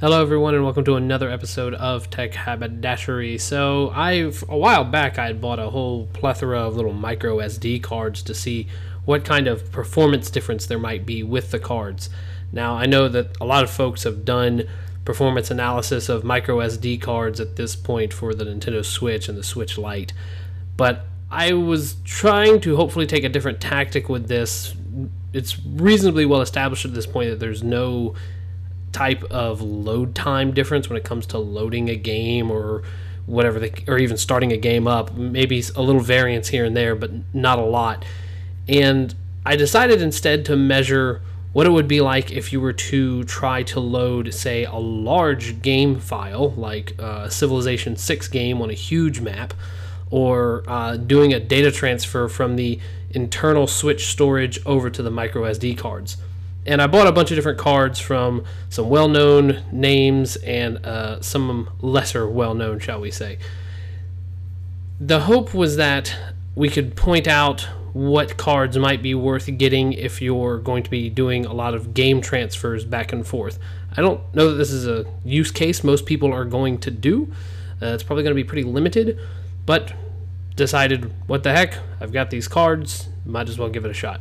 Hello everyone and welcome to another episode of Tech Haberdashery. So a while back I had bought a whole plethora of little micro SD cards to see what kind of performance difference there might be with the cards. Now I know that a lot of folks have done performance analysis of micro SD cards at this point for the Nintendo Switch and the Switch Lite, but I was trying to hopefully take a different tactic with this. It's reasonably well established at this point that there's no type of load time difference when it comes to loading a game or whatever, or even starting a game up. Maybe a little variance here and there, but not a lot. And I decided instead to measure what it would be like if you were to try to load, say, a large game file, like a Civilization 6 game on a huge map, or doing a data transfer from the internal Switch storage over to the micro SD cards. And I bought a bunch of different cards from some well-known names and some lesser well-known, shall we say. The hope was that we could point out what cards might be worth getting if you're going to be doing a lot of game transfers back and forth. I don't know that this is a use case most people are going to do. It's probably going to be pretty limited, but decided, what the heck, I've got these cards, might as well give it a shot.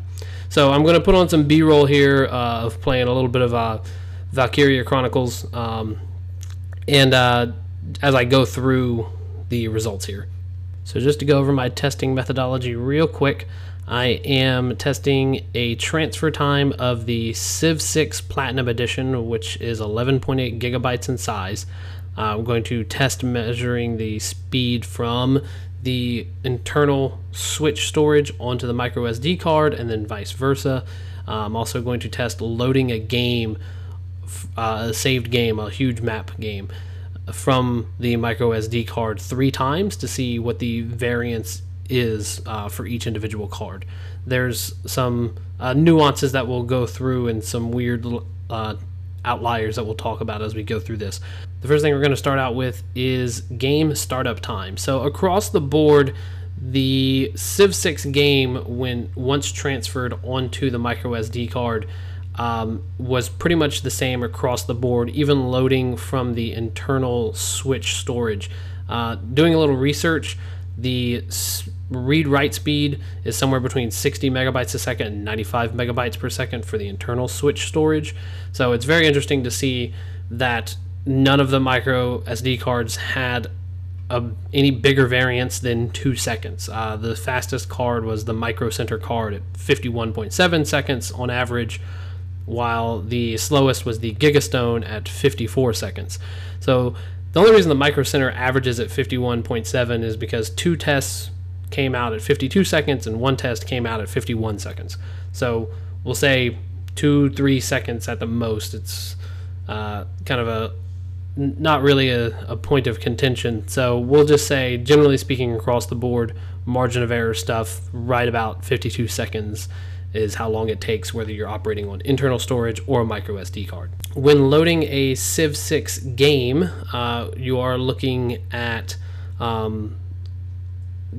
So I'm going to put on some B-roll here of playing a little bit of Valkyria Chronicles, and as I go through the results here. So just to go over my testing methodology real quick, I am testing a transfer time of the Civ 6 Platinum Edition, which is 11.8 gigabytes in size. I'm going to test measuring the speed from the internal Switch storage onto the micro SD card and then vice versa. I'm also going to test loading a game, a saved game, a huge map game, from the micro SD card 3 times to see what the variance is for each individual card. There's some nuances that we'll go through and some weird outliers that we'll talk about as we go through this. The first thing we're going to start out with is game startup time. So across the board, the Civ 6 game, when once transferred onto the micro SD card, was pretty much the same across the board, even loading from the internal Switch storage. Doing a little research, the read-write speed is somewhere between 60 megabytes a second and 95 megabytes per second for the internal Switch storage. So it's very interesting to see that none of the micro SD cards had any bigger variance than 2 seconds. The fastest card was the Micro Center card at 51.7 seconds on average, while the slowest was the Gigastone at 54 seconds. So the only reason the Micro Center averages at 51.7 is because 2 tests came out at 52 seconds and 1 test came out at 51 seconds. So we'll say 2-3 seconds at the most. It's kind of not really a point of contention. So we'll just say, generally speaking, across the board, margin of error stuff, right about 52 seconds is how long it takes, whether you're operating on internal storage or a micro SD card. When loading a Civ 6 game, you are looking at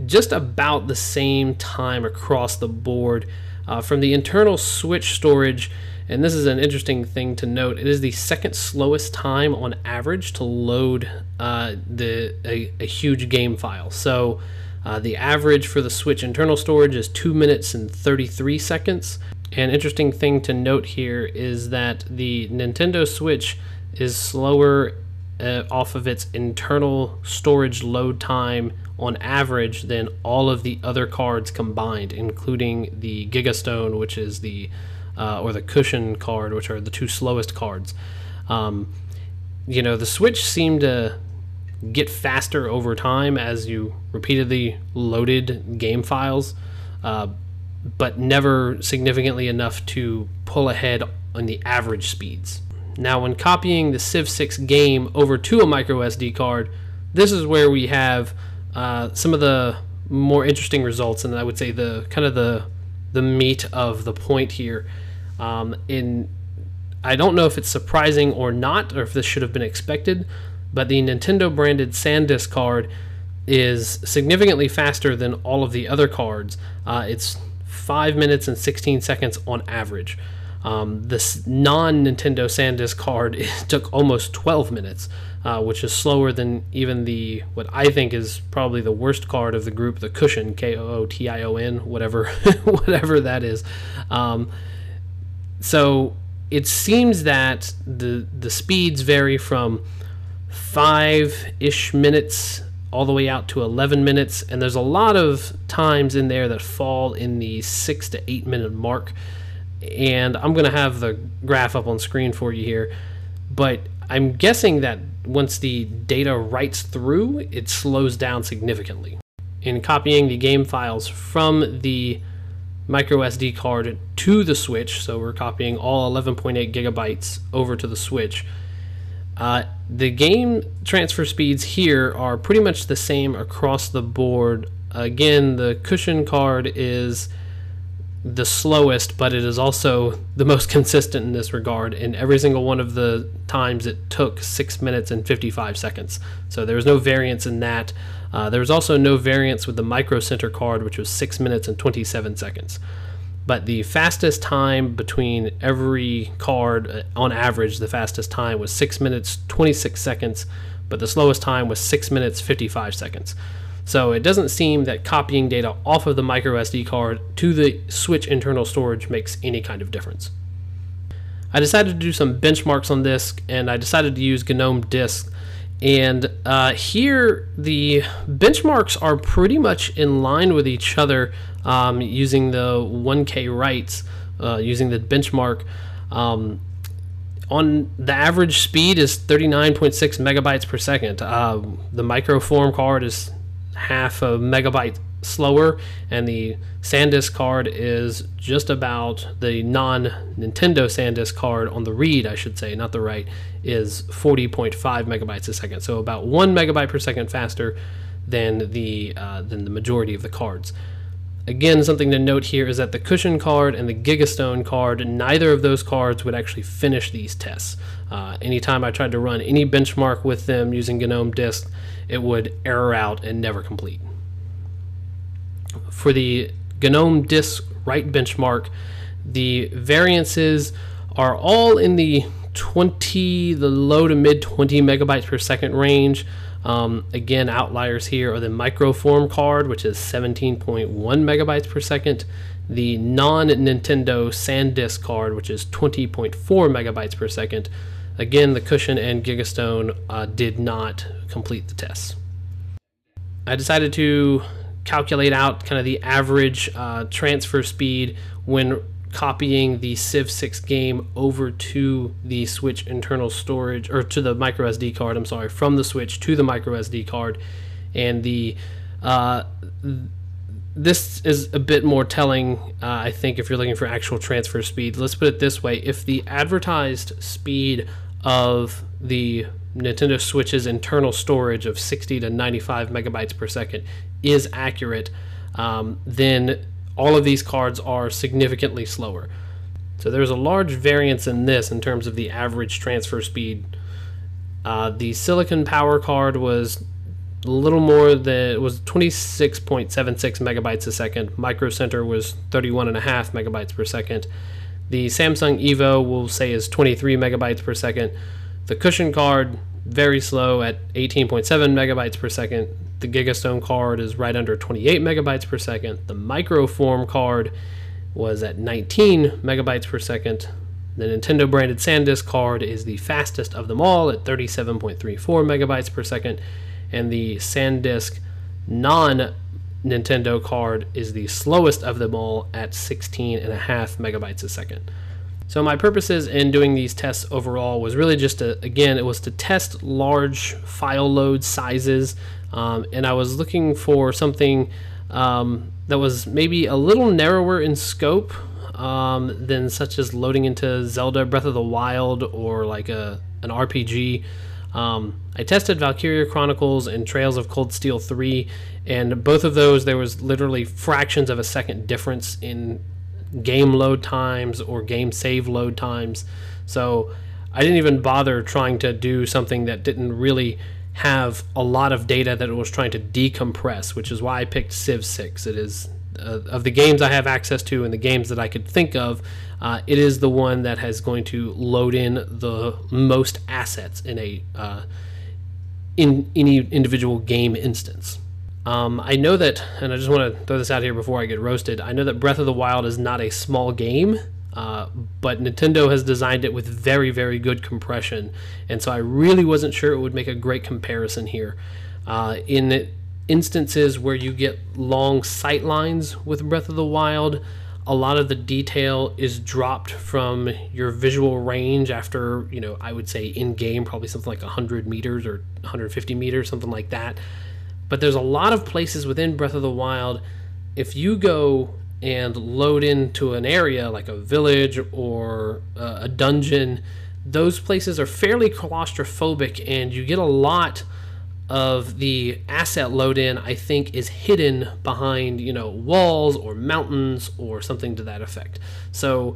just about the same time across the board. From the internal Switch storage, and this is an interesting thing to note, it is the second slowest time on average to load a huge game file. So the average for the Switch internal storage is 2 minutes and 33 seconds. An interesting thing to note here is that the Nintendo Switch is slower off of its internal storage load time on average than all of the other cards combined, including the Gigastone, which is the or the Cushion card, which are the 2 slowest cards. The Switch seemed to get faster over time as you repeatedly loaded game files, but never significantly enough to pull ahead on the average speeds. Now, when copying the Civ 6 game over to a micro SD card, this is where we have some of the more interesting results, and I would say the kind of the meat of the point here. I don't know if it's surprising or not, or if this should have been expected, but the Nintendo branded SanDisk card is significantly faster than all of the other cards. It's 5 minutes and 16 seconds on average. This non-Nintendo SanDisk card took almost 12 minutes, which is slower than even what I think is probably the worst card of the group, the Cushion, Kootion, whatever whatever that is. So it seems that the speeds vary from 5-ish minutes all the way out to 11 minutes, and there's a lot of times in there that fall in the 6 to 8 minute mark. And I'm going to have the graph up on screen for you here, but I'm guessing that once the data writes through, it slows down significantly. In copying the game files from the microSD card to the Switch, so we're copying all 11.8 gigabytes over to the Switch, the game transfer speeds here are pretty much the same across the board. Again, the Cushion card is the slowest, but it is also the most consistent in this regard. In every single one of the times, it took 6 minutes and 55 seconds. So there was no variance in that. There was also no variance with the Micro Center card, which was 6 minutes and 27 seconds. But the fastest time between every card, on average, the fastest time was 6 minutes 26 seconds, but the slowest time was 6 minutes 55 seconds. So it doesn't seem that copying data off of the microSD card to the Switch internal storage makes any kind of difference. I decided to do some benchmarks on this, and I decided to use GNOME Disk. And here the benchmarks are pretty much in line with each other, using the 1K writes, using the benchmark. On the average speed is 39.6 megabytes per second. The microform card is half a megabyte slower, and the SanDisk card is just about the non-Nintendo SanDisk card on the read, I should say, not the write, is 40.5 megabytes a second, so about 1 megabyte per second faster than the majority of the cards. Again, something to note here is that the Cushion card and the Gigastone card, neither of those cards would actually finish these tests. Anytime I tried to run any benchmark with them using GNOME Disk, it would error out and never complete. For the GNOME Disk write benchmark, the variances are all in the low to mid 20 megabytes per second range. Again, outliers here are the microform card, which is 17.1 megabytes per second, the non-Nintendo SanDisk card, which is 20.4 megabytes per second. Again, the Cushion and Gigastone did not complete the tests. I decided to calculate out kind of the average transfer speed when copying the Civ 6 game over to the Switch internal storage, or to the microSD card, I'm sorry, from the Switch to the microSD card. And this is a bit more telling, I think, if you're looking for actual transfer speed. Let's put it this way: if the advertised speed of the Nintendo Switch's internal storage of 60 to 95 megabytes per second is accurate, then all of these cards are significantly slower. So there's a large variance in this in terms of the average transfer speed. The Silicon Power card was a little more than, it was 26.76 megabytes a second. Micro Center was 31.5 megabytes per second. The Samsung Evo, we'll say, is 23 megabytes per second. The Cushion card, very slow at 18.7 megabytes per second. The Gigastone card is right under 28 megabytes per second. The Microform card was at 19 megabytes per second. The Nintendo branded SanDisk card is the fastest of them all at 37.34 megabytes per second. And the SanDisk non-Nintendo card is the slowest of them all at 16.5 megabytes a second. So my purposes in doing these tests overall was really just to, again, it was to test large file load sizes, and I was looking for something that was maybe a little narrower in scope than such as loading into Zelda Breath of the Wild or like an RPG. I tested Valkyria Chronicles and Trails of Cold Steel 3, and both of those, there was literally fractions of a second difference in game load times or game save load times. So I didn't even bother trying to do something that didn't really have a lot of data that it was trying to decompress, which is why I picked Civ 6. It is of the games I have access to and the games that I could think of, it is the one that has going to load in the most assets in any individual game instance. I know that, and I just want to throw this out here before I get roasted, I know that Breath of the Wild is not a small game, but Nintendo has designed it with very, very good compression, and so I really wasn't sure it would make a great comparison here. In instances where you get long sight lines with Breath of the Wild, a lot of the detail is dropped from your visual range after, I would say in-game, probably something like 100 meters or 150 meters, something like that. But there's a lot of places within Breath of the Wild, if you go and load into an area like a village or a dungeon, those places are fairly claustrophobic, and you get a lot of the asset load in, I think, is hidden behind, walls or mountains or something to that effect. So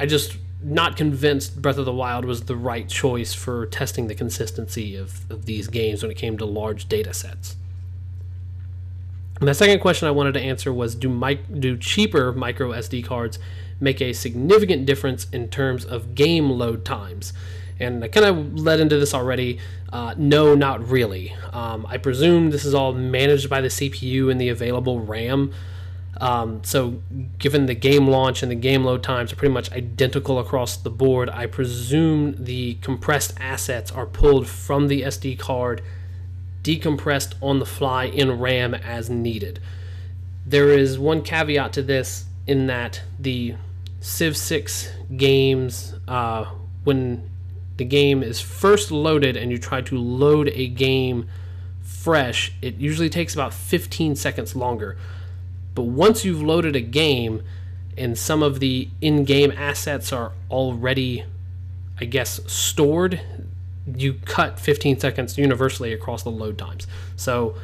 I just not convinced Breath of the Wild was the right choice for testing the consistency of these games when it came to large data sets. And the second question I wanted to answer was, do cheaper micro SD cards make a significant difference in terms of game load times? And I kind of led into this already. No, not really. I presume this is all managed by the CPU and the available RAM. So given the game launch and the game load times are pretty much identical across the board, I presume the compressed assets are pulled from the SD card, decompressed on the fly in RAM as needed. There is one caveat to this in that the Civ 6 games, when the game is first loaded and you try to load a game fresh, it usually takes about 15 seconds longer. But once you've loaded a game and some of the in-game assets are already, I guess, stored, you cut 15 seconds universally across the load times. So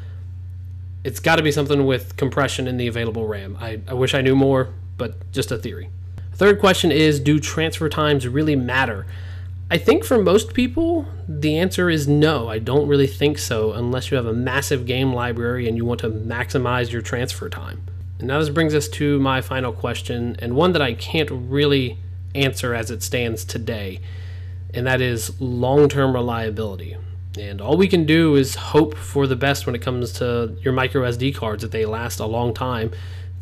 it's got to be something with compression in the available RAM. I wish I knew more, but just a theory. Third question is, do transfer times really matter? I think for most people, the answer is no. I don't really think so, unless you have a massive game library and you want to maximize your transfer time. And now this brings us to my final question, and one that I can't really answer as it stands today, and that is long-term reliability. And all we can do is hope for the best when it comes to your micro SD cards, that they last a long time.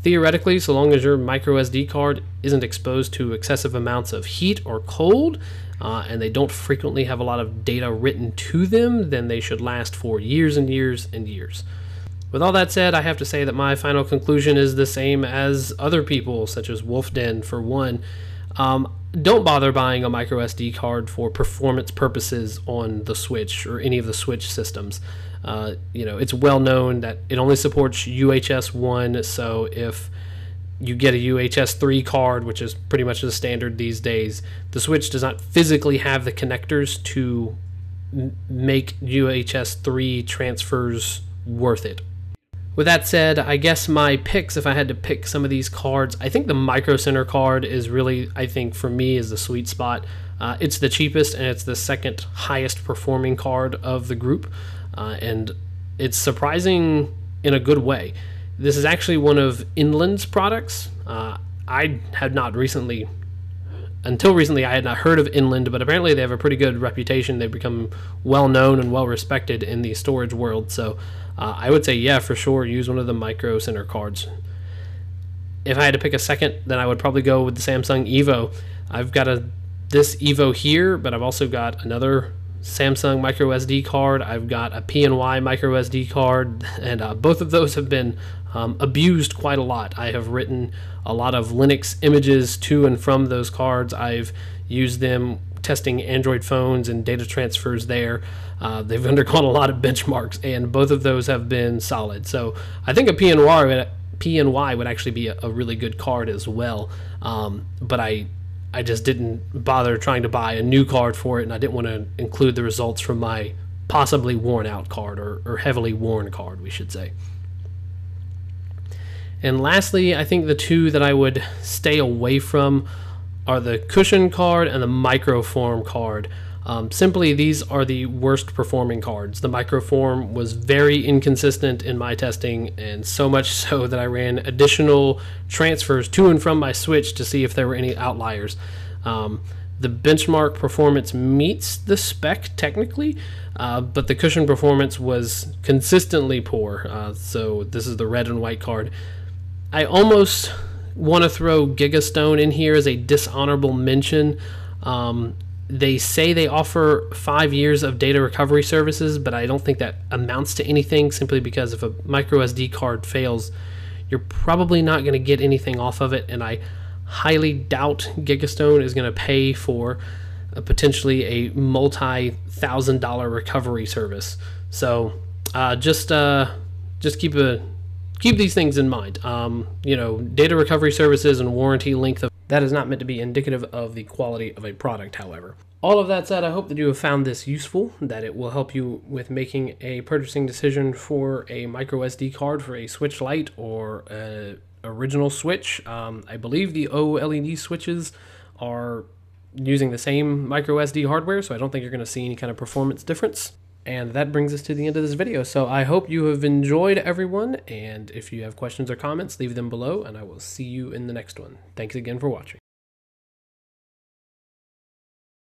Theoretically, so long as your micro SD card isn't exposed to excessive amounts of heat or cold, and they don't frequently have a lot of data written to them, then they should last for years and years and years. With all that said, I have to say that my final conclusion is the same as other people, such as Wolfden, for one. Don't bother buying a micro SD card for performance purposes on the Switch or any of the Switch systems. It's well known that it only supports UHS 1, so if you get a UHS 3 card, which is pretty much the standard these days, the Switch does not physically have the connectors to make UHS 3 transfers worth it. With that said, I guess my picks, if I had to pick some of these cards, I think the Micro Center card is really, I think for me, is the sweet spot. It's the cheapest and it's the second highest performing card of the group, and it's surprising in a good way. This is actually one of Inland's products. I had not recently, until recently, I had not heard of Inland, but apparently they have a pretty good reputation. They've become well known and well respected in the storage world, so I would say, yeah, for sure, use one of the Micro Center cards. If I had to pick a second, then I would probably go with the Samsung Evo. I've got this Evo here, but I've also got another Samsung micro SD card. I've got a PNY micro SD card, and both of those have been abused quite a lot. I have written a lot of Linux images to and from those cards. I've used them testing Android phones and data transfers there. They've undergone a lot of benchmarks, and both of those have been solid. So I think a PNY would actually be a really good card as well. But I just didn't bother trying to buy a new card for it, and I didn't want to include the results from my possibly worn out card, or heavily worn card, we should say. And lastly, I think the two that I would stay away from are the cushion card and the microform card. Simply, these are the worst performing cards. The microform was very inconsistent in my testing, and so much so that I ran additional transfers to and from my Switch to see if there were any outliers. The benchmark performance meets the spec technically, but the cushion performance was consistently poor. So this is the red and white card. I almost want to throw Gigastone in here as a dishonorable mention. They say they offer 5 years of data recovery services, but I don't think that amounts to anything, simply because if a microSD card fails, you're probably not going to get anything off of it, and I highly doubt Gigastone is going to pay for potentially a multi-$1,000 recovery service. So just keep these things in mind. Data recovery services and warranty length, that is not meant to be indicative of the quality of a product, however. All of that said, I hope that you have found this useful, that it will help you with making a purchasing decision for a microSD card for a Switch Lite or original Switch. I believe the OLED switches are using the same microSD hardware, so I don't think you're going to see any kind of performance difference. And that brings us to the end of this video. So I hope you have enjoyed, everyone, and if you have questions or comments, leave them below, and I will see you in the next one. Thanks again for watching.